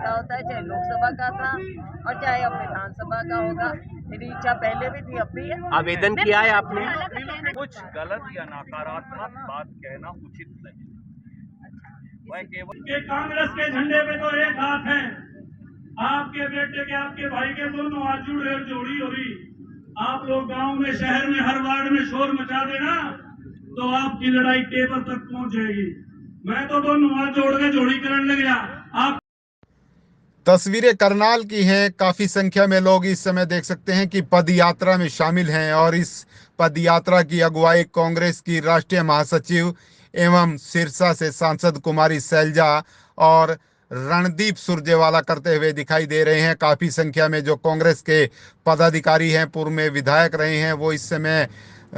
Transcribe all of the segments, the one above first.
का होता है, चाहे लोकसभा का था और चाहे अब विधानसभा का होगा। मेरी इच्छा पहले भी थी, अब भी है। आवेदन किया है आपने? कुछ गलत या नकारात्मक बात कहना उचित नहीं। वह केवल कि कांग्रेस के झंडे पे तो एक हाथ है, आपके बेटे के आपके भाई के दोनों हाथ जुड़े और जोड़ी हो रही। आप लोग गांव में शहर में हर वार्ड में शोर मचा देना तो आपकी लड़ाई टेबल तक पहुंच जाएगी। मैं तो दोनों हाथ जोड़ के जोड़ी करने लग गया। आप तस्वीरें करनाल की हैं। काफी संख्या में लोग इस समय देख सकते हैं कि पद यात्रा में शामिल हैं और इस पद यात्रा की अगुवाई कांग्रेस की राष्ट्रीय महासचिव एवं सिरसा से सांसद कुमारी सैलजा और रणदीप सुरजेवाला करते हुए दिखाई दे रहे हैं। काफी संख्या में जो कांग्रेस के पदाधिकारी हैं, पूर्व में विधायक रहे हैं, वो इस समय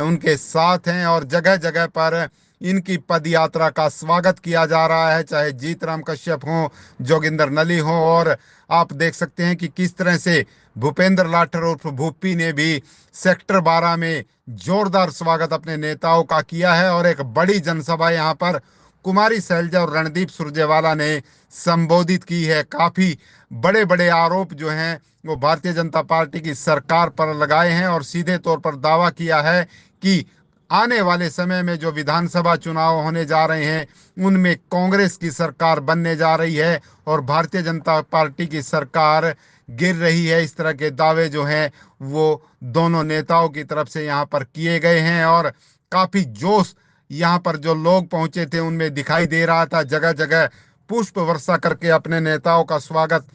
उनके साथ हैं और जगह जगह पर इनकी पद यात्रा का स्वागत किया जा रहा है, चाहे जीतराम कश्यप हो, जोगिंदर नली हो। और आप देख सकते हैं कि किस तरह से भूपेंद्र लाठर उर्फ भूपी ने भी सेक्टर 12 में जोरदार स्वागत अपने नेताओं का किया है और एक बड़ी जनसभा यहां पर कुमारी सैलजा और रणदीप सुरजेवाला ने संबोधित की है। काफी बड़े बड़े आरोप जो हैं वो भारतीय जनता पार्टी की सरकार पर लगाए हैं और सीधे तौर पर दावा किया है कि आने वाले समय में जो विधानसभा चुनाव होने जा रहे हैं उनमें कांग्रेस की सरकार बनने जा रही है और भारतीय जनता पार्टी की सरकार गिर रही है। इस तरह के दावे जो हैं वो दोनों नेताओं की तरफ से यहाँ पर किए गए हैं और काफी जोश यहाँ पर जो लोग पहुंचे थे उनमें दिखाई दे रहा था। जगह जगह पुष्प वर्षा करके अपने नेताओं का स्वागत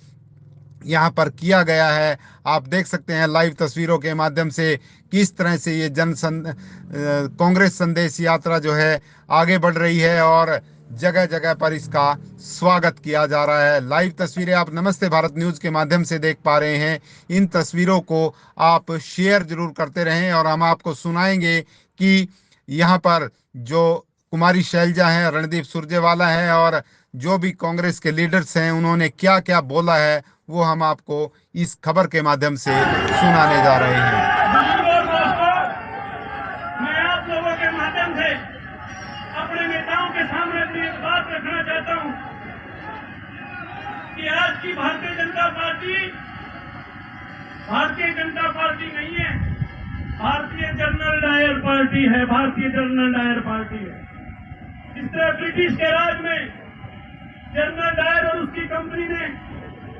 यहाँ पर किया गया है। आप देख सकते हैं लाइव तस्वीरों के माध्यम से किस तरह से ये कांग्रेस संदेश यात्रा जो है आगे बढ़ रही है और जगह जगह पर इसका स्वागत किया जा रहा है। लाइव तस्वीरें आप नमस्ते भारत न्यूज के माध्यम से देख पा रहे हैं। इन तस्वीरों को आप शेयर जरूर करते रहें और हम आपको सुनाएंगे कि यहाँ पर जो कुमारी शैलजा है, रणदीप सुरजेवाला है और जो भी कांग्रेस के लीडर्स हैं उन्होंने क्या क्या बोला है वो हम आपको इस खबर के माध्यम से सुनाने जा रहे हैं। मैं आप लोगों के माध्यम से अपने नेताओं के सामने अपनी एक बात रखना चाहता हूं कि आज की भारतीय जनता पार्टी नहीं है, भारतीय जनरल डायर पार्टी है। भारतीय जनरल डायर पार्टी है। इस तरह ब्रिटिश के राज में जनरल डायर और उसकी कंपनी ने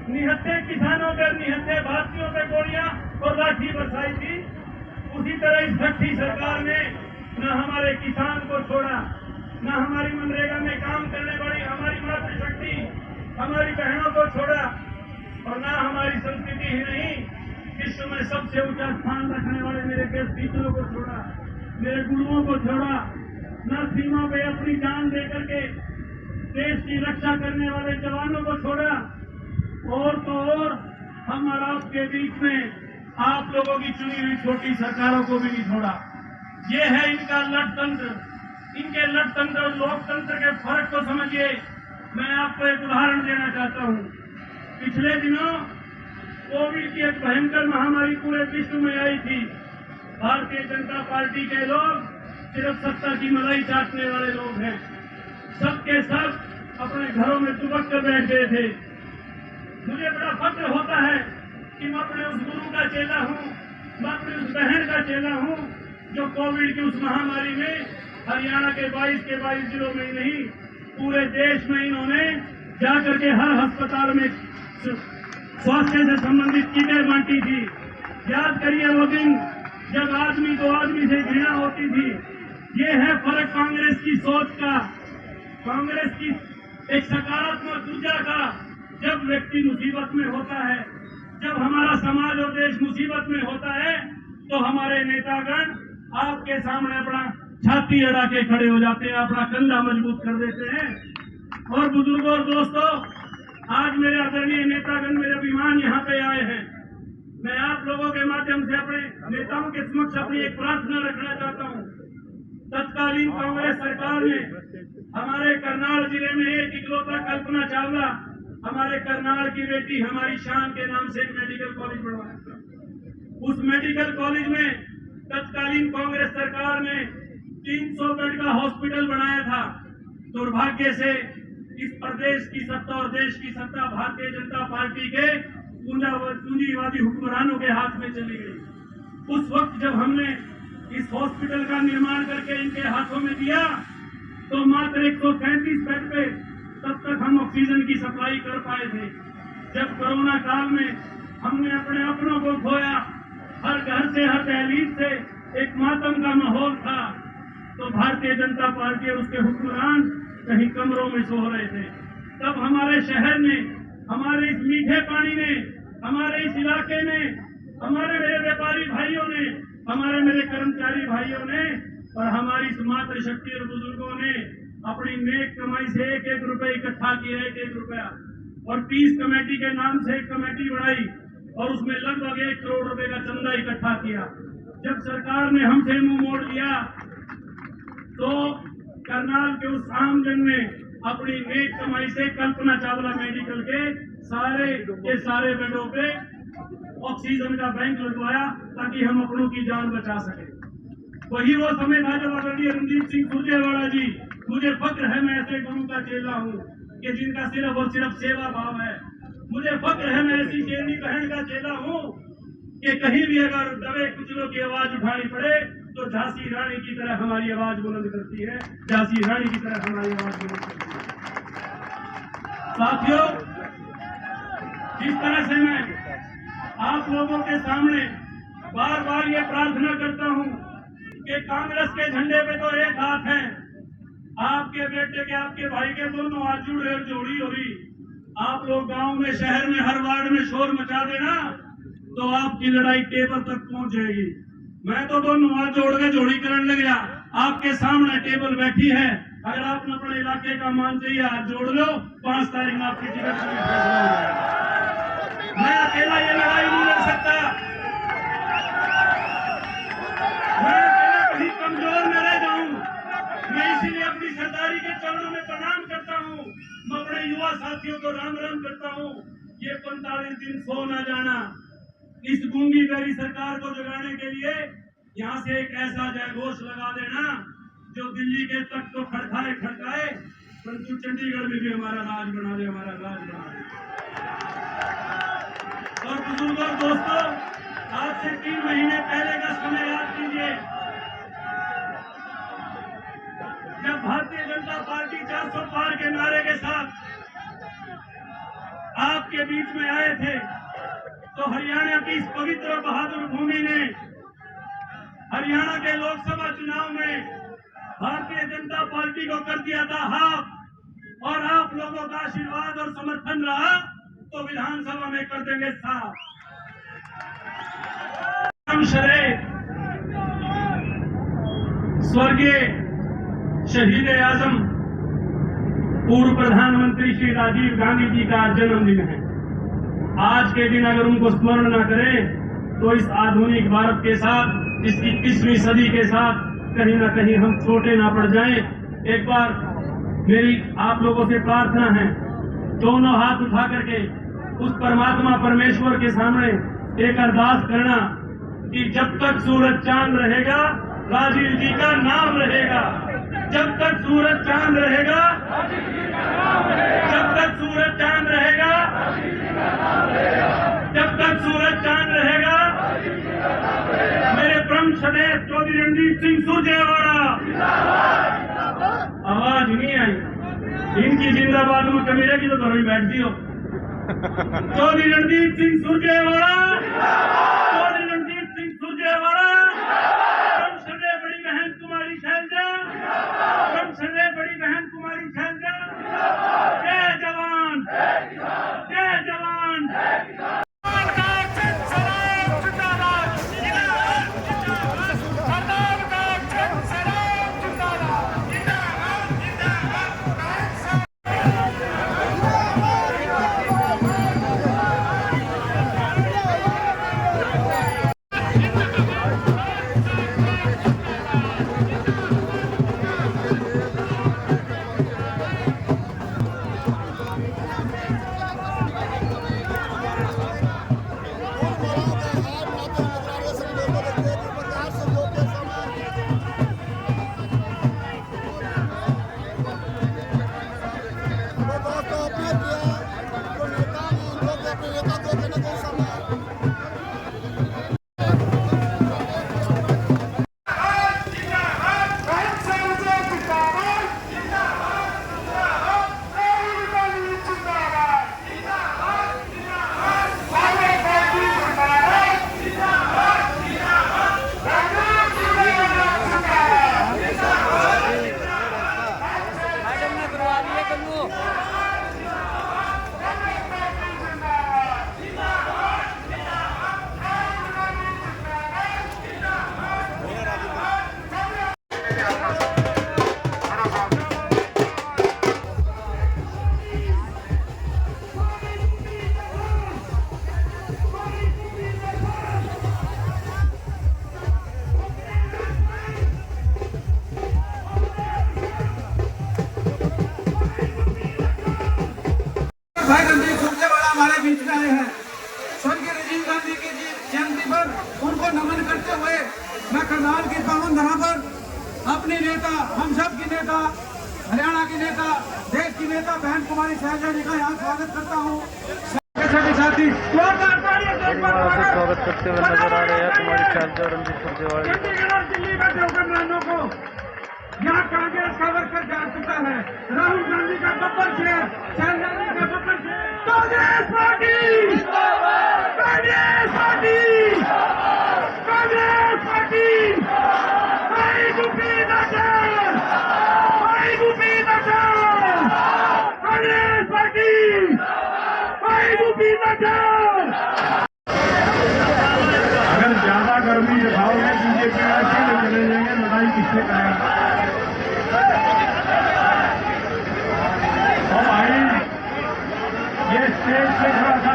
निहत्थे किसानों पर, निहत्थे भारतीयों पर गोलियां और लाठी बरसाई थी। उसी तरह इस भट्टी सरकार ने न हमारे किसान को छोड़ा, न हमारी मनरेगा में काम करने वाली हमारी मातृशक्ति, हमारी बहनों को छोड़ा और न हमारी संस्कृति ही नहीं, विश्व में सबसे ऊंचा स्थान रखने वाले मेरे देश टीचरों को छोड़ा, मेरे गुरुओं को छोड़ा, न सीमा पे अपनी जान दे करके देश की रक्षा करने वाले जवानों को छोड़ा और तो और हम और आपके बीच में आप लोगों की चुनी हुई छोटी सरकारों को भी नहीं छोड़ा। ये है इनका लठतंत्र। इनके लठतंत्र और लोकतंत्र के फर्क को समझिए। मैं आपको एक उदाहरण देना चाहता हूं। पिछले दिनों कोविड की एक भयंकर महामारी पूरे विश्व में आई थी। भारतीय जनता पार्टी के लोग सिर्फ सत्ता की मलाई चाटने वाले लोग हैं। सबके सब अपने घरों में दुबक कर बैठ गए थे। मुझे बड़ा फक्र होता है कि मैं अपने उस गुरु का चेला हूं, मैं अपनी उस बहन का चेला हूं जो कोविड की उस महामारी में हरियाणा के 22 जिलों में ही नहीं पूरे देश में इन्होंने जाकर के हर अस्पताल में स्वास्थ्य से संबंधित किटें बांटी थी। याद करिए वो दिन जब आदमी को आदमी से घृणा होती थी। ये है फर्क कांग्रेस की सोच का, कांग्रेस की एक सकारात्मक ऊर्जा का। जब व्यक्ति मुसीबत में होता है, जब हमारा समाज और देश मुसीबत में होता है तो हमारे नेतागण आपके सामने अपना छाती अड़ा के खड़े हो जाते हैं, अपना कंधा मजबूत कर देते हैं। और बुजुर्गों और दोस्तों, आज मेरे आदरणीय नेतागण, मेरे अभिमान यहाँ पे आए हैं। मैं आप लोगों के माध्यम से अपने नेताओं के समक्ष अपनी एक प्रार्थना रखना चाहता हूँ। तत्कालीन कांग्रेस सरकार ने हमारे करनाल जिले में एक इकलौता कल्पना चावला, हमारे करनाल की बेटी हमारी शान के नाम से एक मेडिकल कॉलेज बनवाया था। उस मेडिकल कॉलेज में तत्कालीन कांग्रेस सरकार ने 300 बेड का हॉस्पिटल बनाया था। दुर्भाग्य से इस प्रदेश की सत्ता और देश की सत्ता भारतीय जनता पार्टी के पूंजीवादी हुक्मरानों के हाथ में चली गई। उस वक्त जब हमने इस हॉस्पिटल का निर्माण करके इनके हाथों में दिया तो मात्र 137 बेड पे तब तक हम ऑक्सीजन की सप्लाई कर पाए थे। जब कोरोना काल में हमने अपने अपनों को खोया, हर घर से हर दहलीज से एक मातम का माहौल था, तो भारतीय जनता पार्टी और उसके हुक्मरान कहीं कमरों में सो रहे थे। तब हमारे शहर ने, हमारे इस मीठे पानी ने, हमारे इस इलाके ने, हमारे मेरे व्यापारी भाइयों ने, हमारे मेरे कर्मचारी भाइयों ने और हमारी इस मातृशक्ति और बुजुर्गों ने अपनी नेक कमाई से एक एक रुपए इकट्ठा किया, एक एक रुपया, और पीस कमेटी के नाम से एक कमेटी बनाई और उसमें लगभग 1 करोड़ रुपए का चंदा इकट्ठा किया। जब सरकार ने हमसे मुंह मोड़ लिया तो करनाल के उस आमजन ने अपनी नेक कमाई से कल्पना चावला मेडिकल के सारे बेडों पे ऑक्सीजन का बैंक लगवाया ताकि हम अपनों की जान बचा सके। वही वो समय था जब आदरणीय रणदीप सिंह सुरजेवाला जी, मुझे फक्र है मैं ऐसे गुरु का चेला हूँ कि जिनका सिर्फ और सिर्फ सेवा भाव है। मुझे फक्र है मैं ऐसी शेरनी बहन का चेला हूँ कि कहीं भी अगर दबे कुचलों की आवाज उठानी पड़े तो झांसी रानी की तरह हमारी आवाज बुलंद करती है, झांसी रानी की तरह हमारी आवाज बुलंद करती है। साथियों, जिस तरह से मैं आप लोगों के सामने बार बार ये प्रार्थना करता हूँ कि कांग्रेस के झंडे पे तो एक हाथ है, आपके बेटे के, आपके भाई के दोनों हाथ जुड़े और जोड़ी हो रही। आप लोग गांव में, शहर में, हर वार्ड में शोर मचा देना तो आपकी लड़ाई टेबल तक पहुंच जाएगी। मैं तो दोनों हाथ जोड़ के जोड़ी करने लग गया। आपके सामने टेबल बैठी है, अगर आपने अपने इलाके का मान चाहिए हाथ जोड़ लो, 5 तारीख में आपकी टिकट का फैसला हो जाएगा। मैं अकेला ये लड़ाई नहीं लड़ सकता, मैं अकेला कहीं कमजोर न रह जाऊं। मैं इसीलिए अपनी सरदारी के चरणों में प्रणाम करता हूं। मैं अपने युवा साथियों को राम राम करता हूं। ये 45 दिन सो न जाना, इस गूंगी बैरी सरकार को जगाने के लिए यहाँ से एक ऐसा जयघोष लगा देना जो दिल्ली के तख्त को खड़काए, परंतु चंडीगढ़ में भी हमारा राज बना दे, हमारा राज बना दे। और बुजुर्गों, दोस्तों, आज से 3 महीने पहले का समय याद कीजिए, जब भारतीय जनता पार्टी 400 पार के नारे के साथ आपके बीच में आए थे तो हरियाणा की इस पवित्र और बहादुर भूमि ने हरियाणा के लोकसभा चुनाव में भारतीय जनता पार्टी को कर दिया था हाफ, और आप लोगों का आशीर्वाद और समर्थन रहा तो विधानसभा में कर देंगे साफ। स्वर्गीय शहीद आजम पूर्व प्रधानमंत्री श्री राजीव गांधी जी का जन्मदिन है। आज के दिन अगर उनको स्मरण न करें तो इस आधुनिक भारत के साथ, इस 21वीं सदी के साथ कहीं ना कहीं हम छोटे ना पड़ जाएं। एक बार मेरी आप लोगों से प्रार्थना है, दोनों हाथ उठा करके उस परमात्मा परमेश्वर के सामने एक अरदास करना कि जब तक सूरज चांद रहेगा राजीव जी का नाम रहेगा। जब तक सूरज चांद रहेगा, जब तक सूरज चांद रहेगा, जब तक सूरज चांद रहेगा, मेरे परम सदैव चौधरी रणदीप सिंह सुरजेवाला। आवाज नहीं आई, इनकी जिंदाबाद में कमी रहेगी तो घर में बैठ दियो। चौधरी रणदीप सिंह सुरजेवाला, चौधरी रणदीप सिंह सुरजेवाला। परम सदैव बड़ी बहन कुमारी शैलजा, परम सदैव बड़ी बहन कुमारी शैलजा। जय जवान, जय जवान। करनाल की पावन धरा पर अपने नेता, हम सब की नेता, हरियाणा की नेता, देश की नेता बहन कुमारी शैलजा जी का यहाँ स्वागत करता हूँ। साथी स्वागत करते हुए नजर आ रहे हैं कुमारी शैलजा और रणदीप सुरजेवाला। चंडीगढ़ और दिल्ली का देवगनरानों को यहाँ कांग्रेस का वर्कर जान चुका है। राहुल गांधी का बब्बर शेर, शैलजा जी का बब्बर शेर। Congress party, Congress party, Congress party, भाई गुपी नगर, भाई गुपी नगर, कांग्रेस पार्टी, भाई गुपी नगर। अगर ज्यादा गर्मी दिखाओगे बीजेपी में चले जाएंगे, लड़ाई किससे करेंगे? और भाई ये स्टेज से थोड़ा सा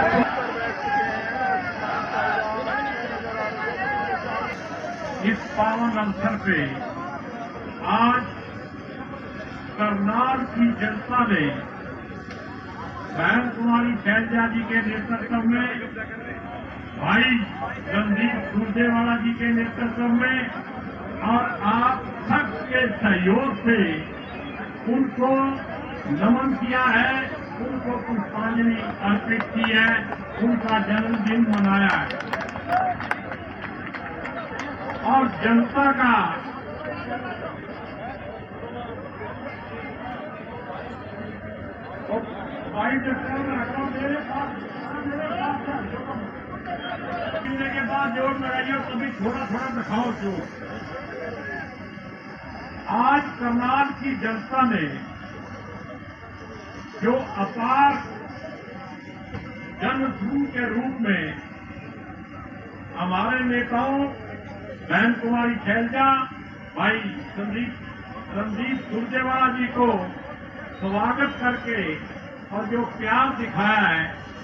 इस पावन अवसर पे आज करनाल की जनता ने बहन कुमारी शैलजा जी के नेतृत्व में, भाई रणदीप सुरजेवाला जी के नेतृत्व में और आप सबके सहयोग से उनको नमन किया है, उनको पुष्पांजलि अर्पित की है, उनका जन्मदिन मनाया है। और जनता का भाई मेरे पास के बाद जोर लगाइए, कभी थोड़ा थोड़ा दिखाओ जो। आज करनाल की जनता ने जो अपार जनसमूह के रूप में हमारे नेताओं बहन कुमारी शैलजा, भाई रणदीप सुरजेवाला जी को स्वागत करके और जो प्यार दिखाया है,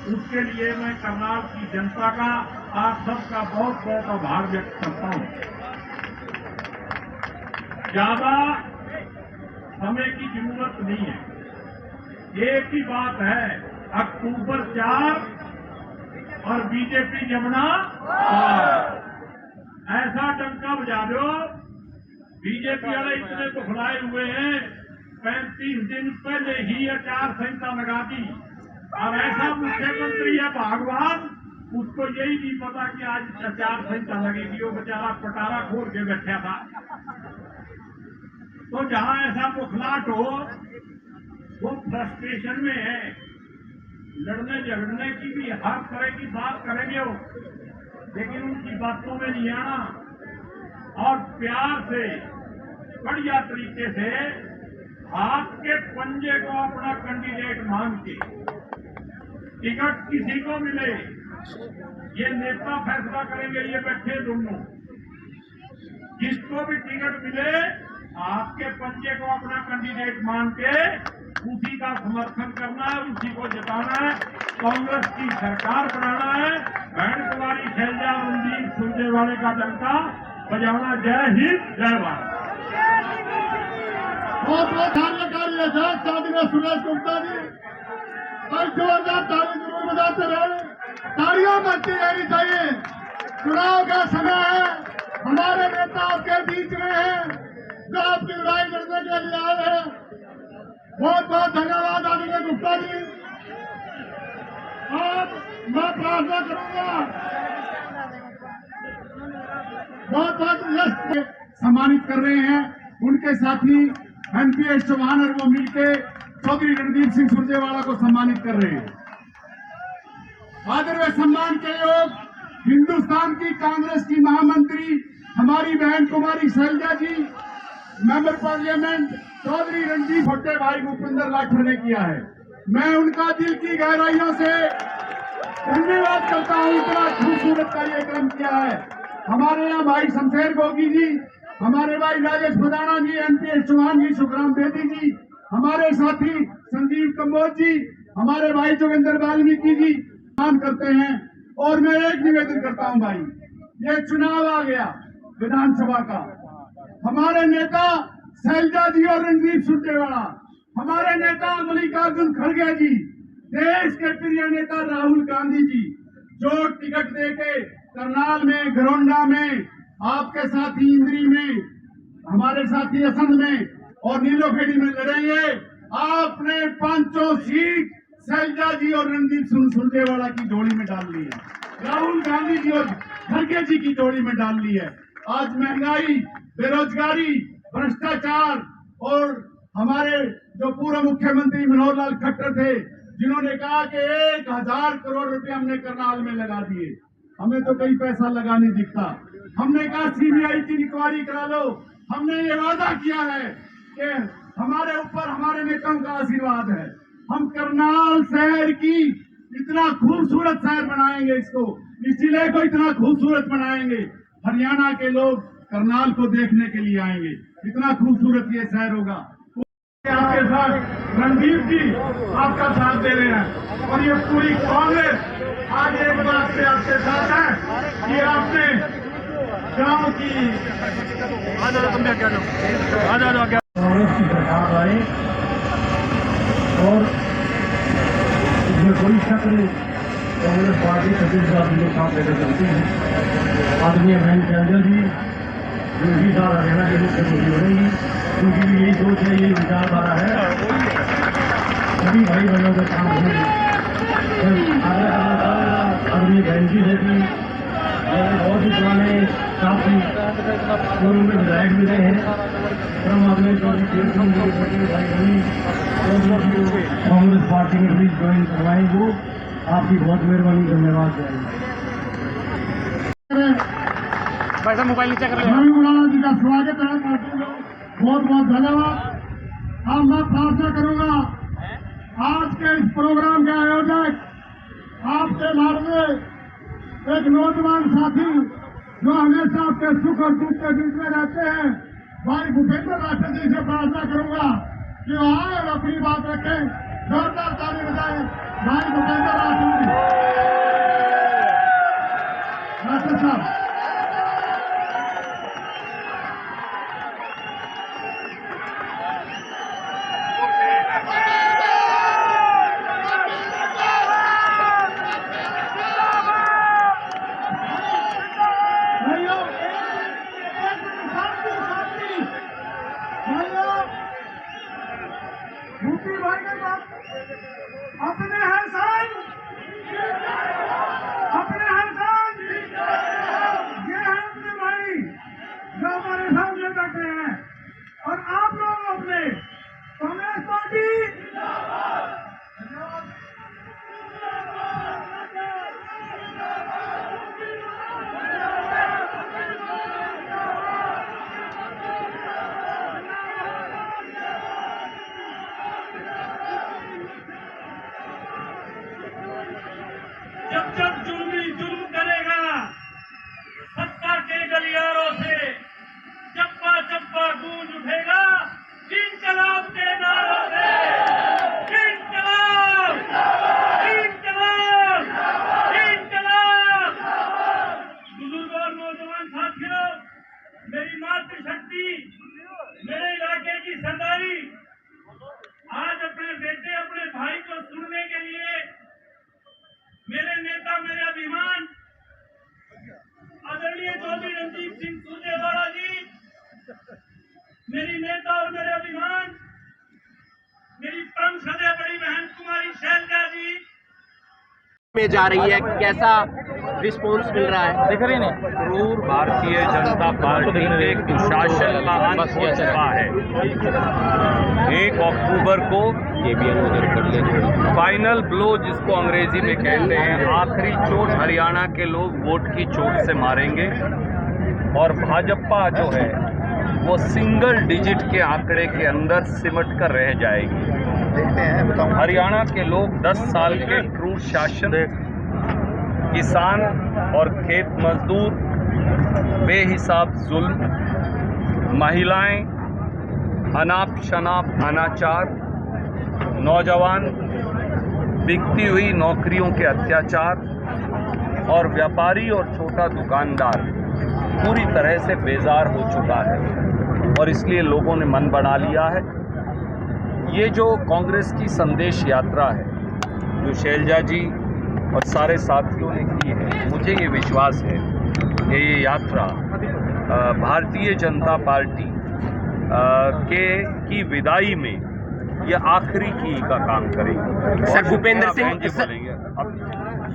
उसके लिए मैं करनाल की जनता का, आप सबका बहुत बहुत आभार व्यक्त करता हूं। ज्यादा समय की जरूरत नहीं है, एक ही बात है, अक्टूबर 4 और बीजेपी जमुना ऐसा डंका बजा दो। बीजेपी वाले इतने तो फुलाए हुए हैं, 35 दिन पहले ही आचार संहिता लगा दी। अब ऐसा मुख्यमंत्री है भगवान, उसको यही नहीं पता कि आज आचार संहिता लगेगी, वो बेचारा पटारा खोल के बैठा था। तो जहां ऐसा बुखलाट हो, वो फ्रस्ट्रेशन में है, लड़ने झगड़ने की भी हर तरह की बात करेंगे वो, लेकिन उनकी बातों में नहीं आना और प्यार से बढ़िया तरीके से आपके पंजे को अपना कैंडिडेट मान के टिकट किसी को मिले, ये नेता फैसला करेंगे, ये बैठे दोनों, जिसको भी टिकट मिले आपके पंजे को अपना कैंडिडेट मान के उसी का समर्थन करना है, उसी को जिताना है, कांग्रेस की सरकार बनाना है, बहन कुमारी शैलजा रणदीप सुरजेवाला का डंका बजाना। जय हिंद, जय भारत। बहुत बहुत कार्यकारी है साथ में सुरेश गुप्ता जी, और जोरदार ताली जरूर बजाते रहे, तालियां बजती रहनी चाहिए। चुनाव का समय है, हमारे नेता आपके बीच में है, जो आपकी लड़ाई लड़ने के लिए आए हैं। बहुत बहुत धन्यवाद आदित्य गुप्ता जी। अब मैं प्रार्थना करूंगा, बहुत बहुत सम्मानित कर रहे हैं उनके साथी एनपीएस चौहान और वो मिलकर चौधरी रणदीप सिंह सुरजेवाला को सम्मानित कर रहे हैं। आदरणीय सम्मान के योग हिंदुस्तान की कांग्रेस की महामंत्री हमारी बहन कुमारी शैलजा जी, मेंबर पार्लियामेंट चौधरी रणदीप भट्टे भाई भूपेंद्र लाठर ने किया है। मैं उनका दिल की गहराइयों से धन्यवाद करता हूं, इतना खूबसूरत कार्यक्रम किया है। हमारे यहाँ भाई शमशेर गोगी जी, हमारे भाई राजेश भदाना जी, एनपीएस चौहान जी, सुखराम बेदी जी, हमारे साथी संजीव कंबोज जी, हमारे भाई जोगिंदर वाल्मीकि जी काम करते हैं। और मैं एक निवेदन करता हूं भाई, ये चुनाव आ गया विधानसभा का, हमारे नेता शैलजा जी और रणदीप सुरजेवाला, हमारे नेता मल्लिकार्जुन खड़गे जी, देश के प्रिय नेता राहुल गांधी जी, जो टिकट देके करनाल में, घरौंडा में आपके साथी इंद्री में, हमारे साथी असंध में और नीलोखेड़ी में लड़ेंगे। आपने 5 सीट शैलजा जी और रणदीप सुरजेवाला की जोड़ी में डाल ली है, राहुल गांधी जी और खड़गे जी की जोड़ी में डाल ली है। आज महंगाई, बेरोजगारी, भ्रष्टाचार और हमारे जो पूर्व मुख्यमंत्री मनोहर लाल खट्टर थे, जिन्होंने कहा कि 1000 करोड़ रुपए हमने करनाल में लगा दिए, हमें तो कहीं पैसा लगा नहीं दिखता। हमने कहा सीबीआई की इंक्वायरी करा लो। हमने ये वादा किया है कि हमारे ऊपर हमारे नेताओं का आशीर्वाद है, हम करनाल शहर की इतना खूबसूरत शहर बनाएंगे, इस जिले को इतना खूबसूरत बनाएंगे, हरियाणा के लोग करनाल को देखने के लिए आएंगे, इतना खूबसूरत ये शहर होगा। आपके साथ रणदीप जी आपका साथ दे रहे हैं और ये पूरी कांग्रेस आज एक बात से आपके साथ है कि आपने गांव की कांग्रेस की सरकार आए और इसमें कोई शक नहीं, कांग्रेस पार्टी छत्तीसगढ़ के साथ लेकर चलती है। आदरणीय बहन शैलजा जी जो इसी साल हरियाणा के मुख्यमंत्री बनेगी, उनकी भी यही सोच है, यही विचारधारा है, सभी भाई बहनों के काम होंगे। आदरणीय बहन जी है कि बहुत ही पुराने काफी पूर्व में विधायक भी रहे हैं, परम आदमी चौधरी भाई बनी कांग्रेस पार्टी में भी ज्वाइन करवाएं, वो आपकी बहुत मेहरबानी, धन्यवाद। मोबाइल नीचे कर जी का स्वागत है, पार्टी में बहुत बहुत धन्यवाद। अब मैं प्रार्थना करूंगा आज के इस प्रोग्राम के आयोजक आपके लाडले एक नौजवान साथी जो हमेशा आपके सुख और दुख के बीच में रहते हैं, भाई भूपेंद्र राठौर जी से प्रार्थना करूंगा कि वो आए और अपनी बात रखें। जोरदार ताली बजाएं भाई भूपेंद्र राठौर जी। राठौर साहब अपने हर साल ये है अपने भाई जो हमारे सामने बैठे हैं और आप लोग अपने कांग्रेस पार्टी जब जुल्म करेगा सत्ता के गलियारों से, चप्पा चप्पा गूंज उठेगा इंकलाब के नारों से। इंकलाब, इंकलाब, इंकलाब। बुजुर्ग और नौजवान साथियों, मेरी मातृशक्ति, मेरे इलाके की सरदारी आज अपने बेटे, अपने भाई को सुनने के लिए मेरे नेता, मेरे अभिमान आदरणीय चौधरी रणदीप सिंह सुरजेवाला जी, मेरी नेता और मेरे अभिमान मेरी परम श्रद्धेय बड़ी बहन कुमारी शैलजा जी में जा रही है, कैसा रिस्पॉन्स मिल रहा है? दिख रही नहीं, क्रूर भारतीय जनता पार्टी के कुशासन का अंत हो चुका है। 1 अक्टूबर को फाइनल ब्लो, जिसको अंग्रेजी में कहते हैं, आखिरी चोट हरियाणा के लोग वोट की चोट से मारेंगे और भाजपा जो है वो सिंगल डिजिट के आंकड़े के अंदर सिमट कर रह जाएगी। हरियाणा के लोग 10 साल के क्रूर शासन, किसान और खेत मजदूर बेहिसाब जुल्म, महिलाएं अनाप शनाप अनाचार, नौजवान बिकती हुई नौकरियों के अत्याचार और व्यापारी और छोटा दुकानदार पूरी तरह से बेजार हो चुका है और इसलिए लोगों ने मन बना लिया है। ये जो कांग्रेस की संदेश यात्रा है जो शैलजा जी और सारे साथियों ने की है, मुझे ये विश्वास है कि ये यात्रा भारतीय जनता पार्टी की विदाई में ये आखिरी की का काम करेगी। सर भूपेंद्र सिंह बोलेंगे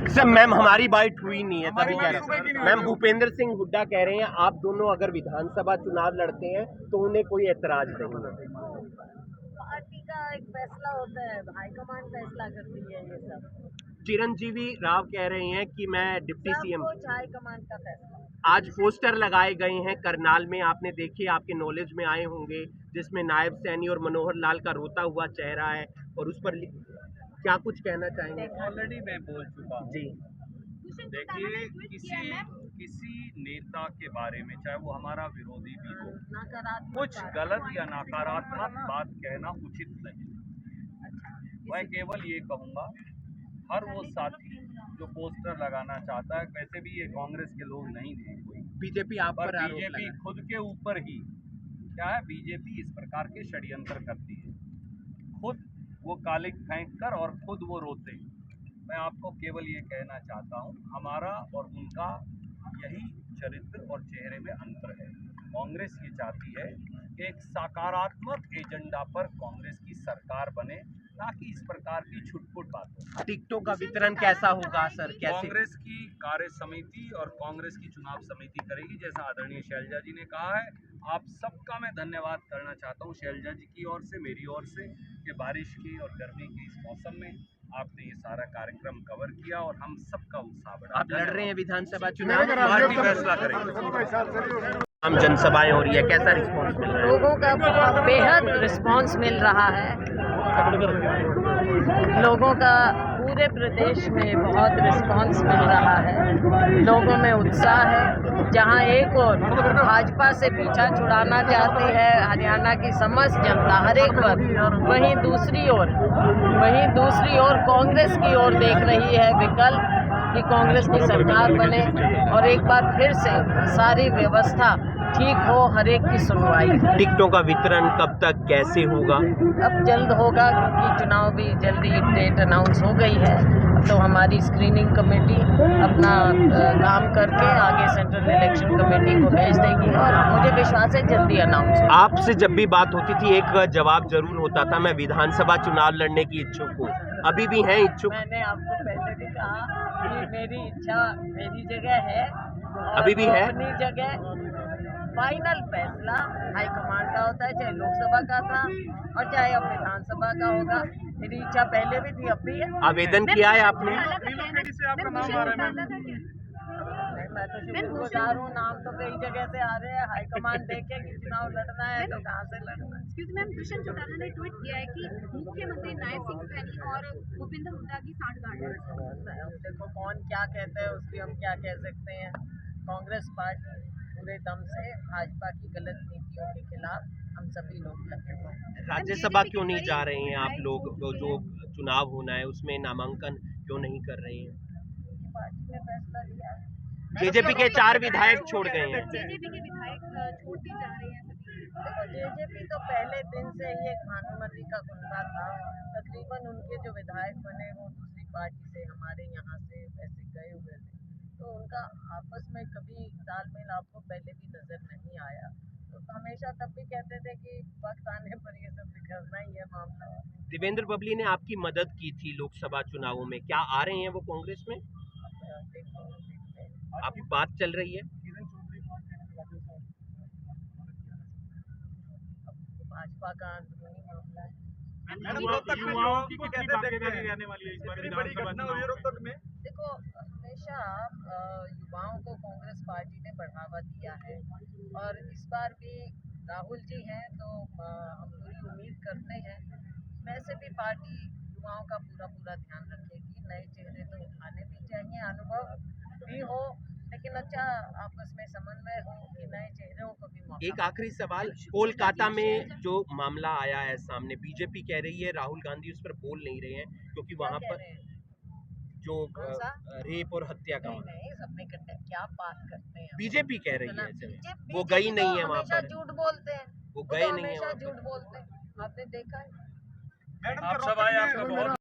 सर मैम हमारी बाइट हुई नहीं है तभी कह रहे हैं। मैम भूपेंद्र सिंह हुड्डा कह रहे हैं आप दोनों अगर विधानसभा चुनाव लड़ते हैं तो उन्हें कोई ऐतराज नहीं है। पार्टी का एक फैसला होता है, हाईकमान फैसला करती है ये सब। चिरंजीवी राव कह रहे हैं कि मैं डिप्टी सीएम। कुछ हाईकमान का फैसला। आज पोस्टर लगाए गए हैं करनाल में, आपने देखे, आपके नॉलेज में आए होंगे, जिसमें नायब सैनी और मनोहर लाल का रोता हुआ चेहरा है और उस पर क्या कुछ कहना चाहेंगे? ऑलरेडी मैं बोल चुका हूँ जी देखिए, किसी नेता के बारे में चाहे वो हमारा विरोधी भी हो, कुछ गलत या नकारात्मक बात कहना उचित नहीं। मैं केवल ये कहूँगा, हर वो साथी जो पोस्टर लगाना चाहता है, वैसे भी ये कांग्रेस के लोग नहीं थे कोई, बीजेपी आप पर आरोप बीजेपी लगा। खुद के ऊपर ही क्या है, बीजेपी इस प्रकार के षड्यंत्र करती है, खुद वो कालिक फेंक कर और खुद वो रोते। मैं आपको केवल ये कहना चाहता हूँ, हमारा और उनका यही चरित्र और चेहरे में अंतर है। कांग्रेस ये चाहती है कि एक सकारात्मक एजेंडा पर कांग्रेस की सरकार बने, ना कि इस प्रकार की छुटपुट बातों। टिकटों का वितरण कैसा होगा सर? कैसे? कांग्रेस की कार्य समिति और कांग्रेस की चुनाव समिति करेगी, जैसा आदरणीय शैलजा जी ने कहा है। आप सबका मैं धन्यवाद करना चाहता हूं, शैलजा जी की ओर से, मेरी ओर से, कि बारिश की और गर्मी के इस मौसम में आपने ये सारा कार्यक्रम कवर किया और हम सबका उत्साह बढ़ा। आप लड़ रहे हैं विधानसभा चुनाव, पार्टी फैसला करेगी। हम जनसभाएं हो रही है, कैसा रिस्पॉन्स मिल रहा है? लोगों का बेहद रिस्पांस मिल रहा है। लोगों का पूरे प्रदेश में बहुत रिस्पांस मिल रहा है। लोगों में उत्साह है। जहां एक और भाजपा से पीछा छुड़ाना चाहती है हरियाणा की समस्त जनता, हर एक वर्ग, वहीं दूसरी ओर कांग्रेस की ओर देख रही है विकल्प कि कांग्रेस की सरकार बने और एक बार फिर से सारी व्यवस्था ठीक हो, हर एक की सुनवाई। टिकटों का वितरण कब तक, कैसे होगा? अब जल्द होगा, क्योंकि चुनाव भी जल्दी डेट अनाउंस हो गई है। तो हमारी स्क्रीनिंग कमेटी अपना काम करके आगे सेंट्रल इलेक्शन कमेटी को भेज देगी और मुझे विश्वास है जल्दी अनाउंस होगा। आपसे जब भी बात होती थी एक जवाब जरूर होता था, मैं विधानसभा चुनाव लड़ने की इच्छुक हूँ। अभी भी हैं इच्छुक? मैंने आपको पहले भी कहा कि मेरी इच्छा मेरी जगह है और अभी भी है? अपनी जगह। फाइनल फैसला हाईकमान का होता है, चाहे लोकसभा का था और चाहे अब विधानसभा का होगा। मेरी इच्छा पहले भी थी, अब भी है। आवेदन किया है आपने? मैं तो शुक्रगुजार हूँ, नाम तो कई जगह से आ रहे हैं। हाईकमान देखे कि चुनाव लड़ना है तो कहाँ से लड़ना है। एक्सक्यूज मैम, दुष्यंत चौटाला ने ट्वीट किया है कि मुख्यमंत्री नायब सिंह सैनी और भूपेंद्र हुड्डा की सांठगांठ है। अब देखो कौन क्या कहते हैं, उसकी हम क्या कह सकते हैं। कांग्रेस पार्टी पूरे दम से भाजपा की गलत नीतियों के खिलाफ हम सभी लोग लगे हुए हैं। राज्यसभा क्यों नहीं जा रहे हैं आप लोग? जो चुनाव होना है उसमें नामांकन क्यों नहीं कर रहे हैं? पार्टी ने फैसला लिया है। जेजेपी के 4 विधायक छोड़ गए हैं। जेजेपी के विधायक छोड़ते जा रहे हैं सभी। देखो जेजेपी तो पहले दिन से ही एक भानुमति का गुंडा था। तकरीबन उनके जो विधायक बने वो दूसरी पार्टी से हमारे यहाँ से वैसे गए हुए थे, तो उनका आपस में कभी तालमेल आपको पहले भी नजर नहीं आया। तो हमेशा तब भी कहते थे कि वक्त आने पर ये सब बिखरना ही है मामला। देवेंद्र बबली ने आपकी मदद की थी लोकसभा चुनावों में, क्या आ रहे हैं वो कांग्रेस में? आपकी बात चल रही है? भाजपा का अंदरूनी मामला है। देखो हमेशा युवाओं को कांग्रेस पार्टी ने बढ़ावा दिया है और इस बार भी राहुल जी हैं तो हम पूरी उम्मीद करते हैं। वैसे भी पार्टी युवाओं का पूरा ध्यान रखेगी। नए चेहरे तो उठाने भी चाहिए, अनुभव भी हो, लेकिन अच्छा आपस में समन्वय हो कि नए चेहरों को भी मौका। एक आखिरी सवाल, कोलकाता में जो मामला आया है सामने, बीजेपी कह रही है राहुल गांधी उस पर बोल नहीं रहे हैं क्योंकि वहां पर जो रेप और हत्या का नहीं सबने क्या बात करते हैं। बीजेपी कह रही है वो गई नहीं है वहां पर, झूठ बोलते हैं, वो गए नहीं है, झूठ बोलते हैं। आपने देखा है। आप सब आए, आपका बहुत